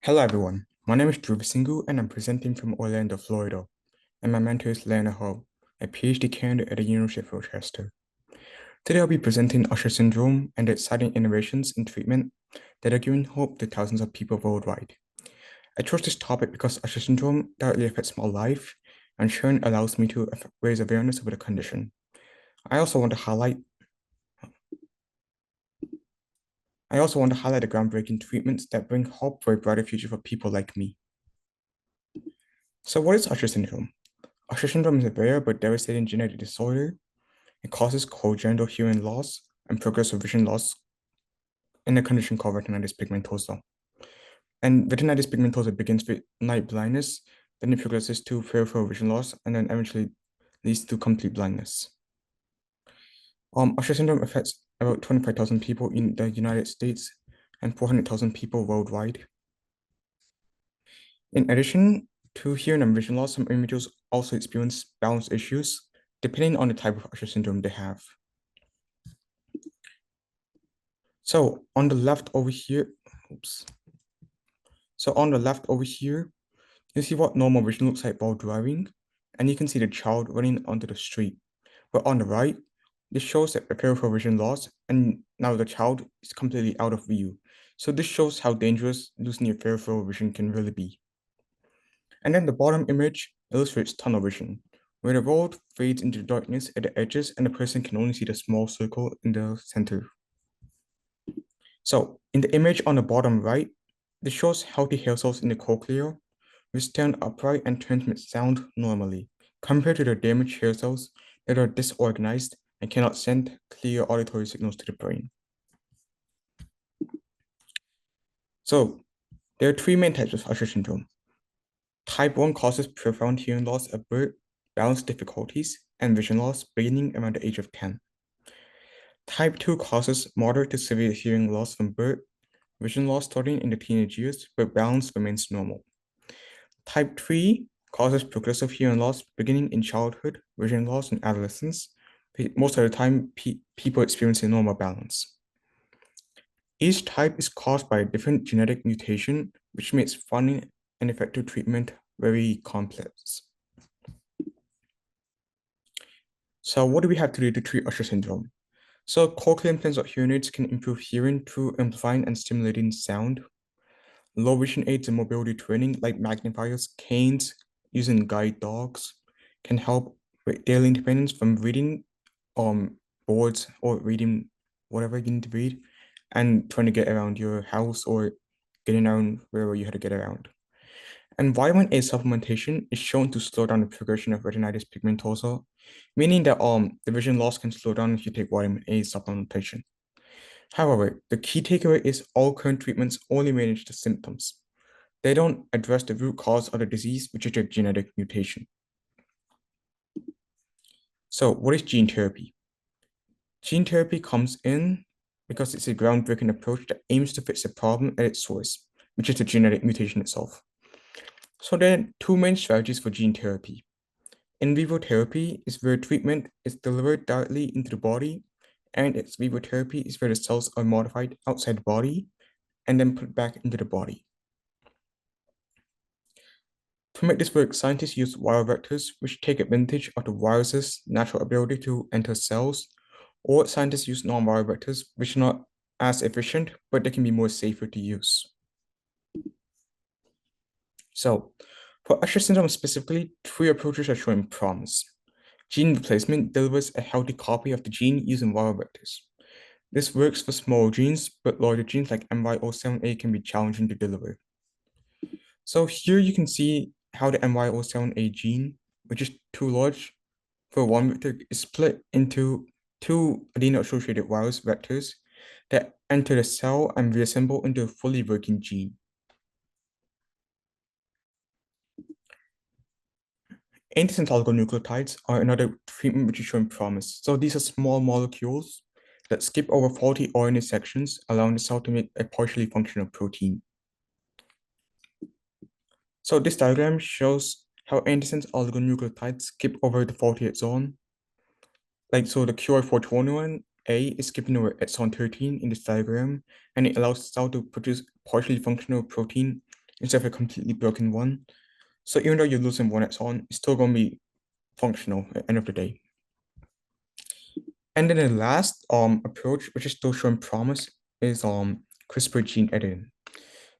Hello everyone, my name is Dhruva Singu and I'm presenting from Orlando, Florida, and my mentor is Lena Ho, a PhD candidate at the University of Rochester. Today I'll be presenting Usher syndrome and the exciting innovations in treatment that are giving hope to thousands of people worldwide. I chose this topic because Usher syndrome directly affects my life, and sharing allows me to raise awareness over the condition. I also want to highlight the groundbreaking treatments that bring hope for a brighter future for people like me. So what is Usher syndrome? Usher syndrome is a rare but devastating genetic disorder. It causes congenital hearing loss and progressive vision loss in a condition called retinitis pigmentosa. And retinitis pigmentosa begins with night blindness, then it progresses to peripheral vision loss, and then eventually leads to complete blindness. Usher syndrome affects about 25,000 people in the United States and 400,000 people worldwide. In addition to hearing and vision loss, some individuals also experience balance issues depending on the type of Usher syndrome they have. So on the left over here, oops. So on the left over here, you see what normal vision looks like while driving, and you can see the child running onto the street. But on the right, this shows that the peripheral vision loss, and now the child is completely out of view. So this shows how dangerous losing your peripheral vision can really be. And then the bottom image illustrates tunnel vision, where the road fades into darkness at the edges and the person can only see the small circle in the center. So in the image on the bottom right, this shows healthy hair cells in the cochlea, which stand upright and transmit sound normally, compared to the damaged hair cells that are disorganized and cannot send clear auditory signals to the brain. So there are three main types of Usher syndrome. Type 1 causes profound hearing loss at birth, balance difficulties, and vision loss beginning around the age of 10. Type 2 causes moderate to severe hearing loss from birth, vision loss starting in the teenage years, but balance remains normal. Type 3 causes progressive hearing loss beginning in childhood, vision loss in adolescence. Most of the time, people experience a normal balance. Each type is caused by a different genetic mutation, which makes finding an effective treatment very complex. So what do we have to do to treat Usher syndrome? So cochlear implants or hearing aids can improve hearing through amplifying and stimulating sound. Low vision aids and mobility training like magnifiers, canes, using guide dogs can help with daily independence from reading boards or reading whatever you need to read and trying to get around your house or getting around wherever you had to get around. And vitamin A supplementation is shown to slow down the progression of retinitis pigmentosa, meaning that the vision loss can slow down if you take vitamin A supplementation. However, the key takeaway is all current treatments only manage the symptoms. They don't address the root cause of the disease, which is a genetic mutation. So what is gene therapy? Gene therapy comes in because it's a groundbreaking approach that aims to fix the problem at its source, which is the genetic mutation itself. So there are two main strategies for gene therapy. In vivo therapy is where treatment is delivered directly into the body, and ex vivo therapy is where the cells are modified outside the body and then put back into the body. To make this work, scientists use viral vectors, which take advantage of the virus's natural ability to enter cells, or scientists use non-viral vectors, which are not as efficient, but they can be more safer to use. So, for Usher syndrome specifically, three approaches are showing promise. Gene replacement delivers a healthy copy of the gene using viral vectors. This works for small genes, but larger genes like MYO7A can be challenging to deliver. So here you can see how the MYO7A gene, which is too large for one vector, is split into two adeno-associated virus vectors that enter the cell and reassemble into a fully working gene. Antisense oligonucleotides are another treatment which is showing promise. So these are small molecules that skip over faulty RNA sections, allowing the cell to make a partially functional protein. So this diagram shows how antisense oligonucleotides skip over the faulty exon. So the QR421A is skipping over exon 13 in this diagram, and it allows the cell to produce partially functional protein instead of a completely broken one. So even though you're losing one exon, it's still going to be functional at the end of the day. And then the last approach, which is still showing promise, is CRISPR gene editing.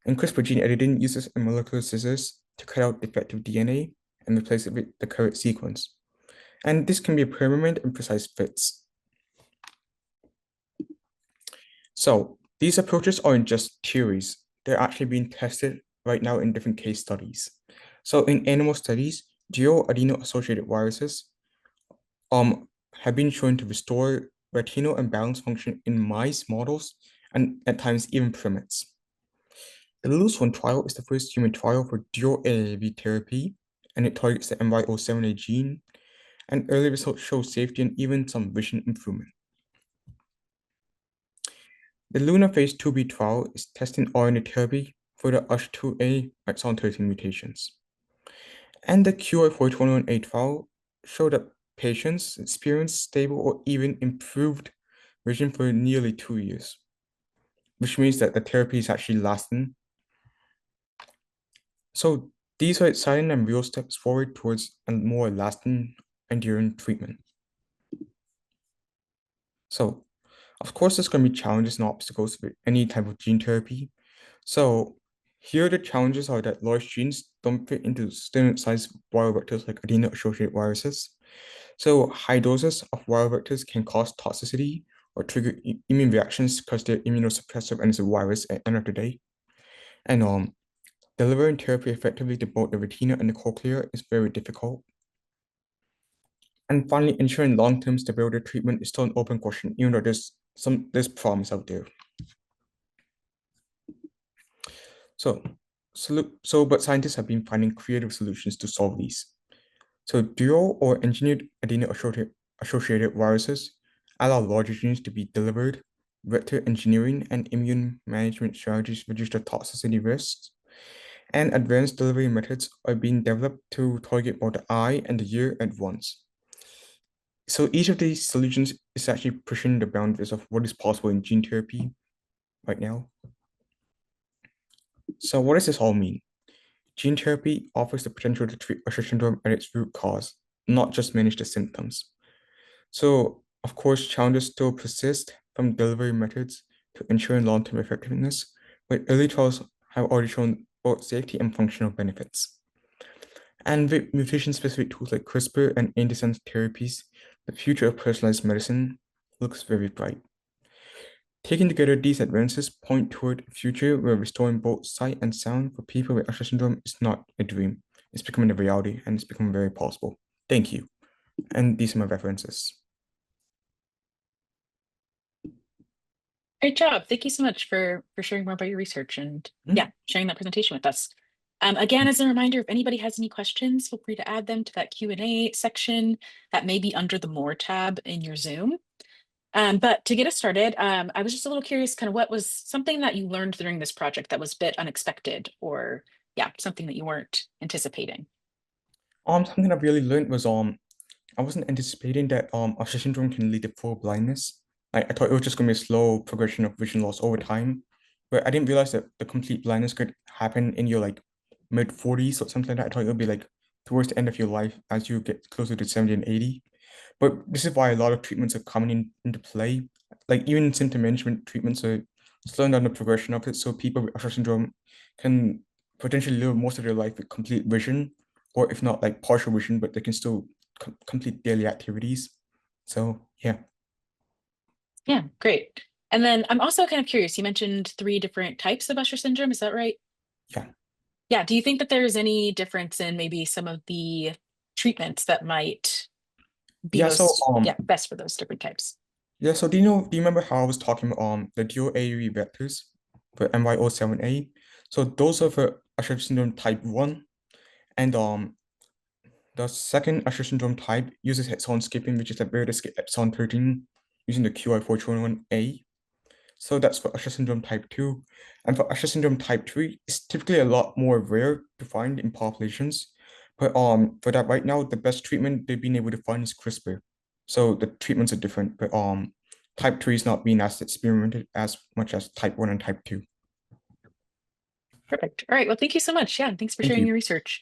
And CRISPR gene editing uses a molecular scissors to cut out defective DNA and replace it with the correct sequence. And this can be a permanent and precise fits. So these approaches aren't just theories, they're actually being tested right now in different case studies. So in animal studies, dual adeno-associated viruses have been shown to restore retinal and balance function in mice models and at times even primates. The Lewis 1 trial is the first human trial for dual AAV therapy, and it targets the MYO7A gene, and early results show safety and even some vision improvement. The Luna phase 2b trial is testing RNA therapy for the USH2A exon 13 mutations. And the QI421A trial showed that patients experienced stable or even improved vision for nearly 2 years, which means that the therapy is actually lasting. So these are exciting and real steps forward towards a more lasting, enduring treatment. So, of course, there's going to be challenges and obstacles with any type of gene therapy. So here the challenges are that large genes don't fit into standard-sized viral vectors like adeno-associated viruses. So high doses of viral vectors can cause toxicity or trigger immune reactions because they're immunosuppressive and it's a virus at the end of the day. And delivering therapy effectively to both the retina and the cochlea is very difficult. And finally, ensuring long-term stability treatment is still an open question, even though there's promise out there. But scientists have been finding creative solutions to solve these. So dual or engineered adeno-associated viruses allow larger genes to be delivered. Vector engineering and immune management strategies reduce the toxicity risks. And advanced delivery methods are being developed to target both the eye and the ear at once. So each of these solutions is actually pushing the boundaries of what is possible in gene therapy right now. So what does this all mean? Gene therapy offers the potential to treat Usher syndrome at its root cause, not just manage the symptoms. So, of course, challenges still persist from delivery methods to ensuring long-term effectiveness, but early trials have already shown both safety and functional benefits. And with mutation-specific tools like CRISPR and antisense therapies, the future of personalized medicine looks very bright. Taken together, these advances point toward a future where restoring both sight and sound for people with Usher syndrome is not a dream. It's becoming a reality and it's becoming very possible. Thank you. And these are my references. Great job. Thank you so much for sharing more about your research and sharing that presentation with us. Again, as a reminder, if anybody has any questions, feel free to add them to that Q&A section that may be under the More tab in your Zoom. But to get us started, I was just a little curious, kind of what was something that you learned during this project that was a bit unexpected or something that you weren't anticipating? Something I really learned was I wasn't anticipating that Usher syndrome can lead to full blindness. I thought it was just gonna be a slow progression of vision loss over time, but I didn't realize that the complete blindness could happen in your like mid 40s or something like that. I thought it would be like towards the end of your life as you get closer to 70 and 80. But this is why a lot of treatments are coming into play. Like even symptom management treatments are slowing down the progression of it, so people with Usher syndrome can potentially live most of their life with complete vision, or if not like partial vision, but they can still complete daily activities. So yeah. Yeah, great. And then I'm also kind of curious, you mentioned 3 different types of Usher syndrome, is that right? Yeah. Yeah, do you think that there's any difference in maybe some of the treatments that might be Yeah, so best for those different types? so do you remember how I was talking about the dual AAV vectors for MYO7A? So those are for Usher syndrome type 1. And the second Usher syndrome type uses exon skipping, which is the ability to skip exon 13 using the QI421A. So that's for Usher syndrome type 2. And for Usher syndrome type 3, it's typically a lot more rare to find in populations. But for that right now, the best treatment they've been able to find is CRISPR. So the treatments are different, but type 3 is not being as experimented as much as type 1 and type 2. Perfect. All right. Well, thank you so much. Yeah. And thanks for Thank sharing you. your research.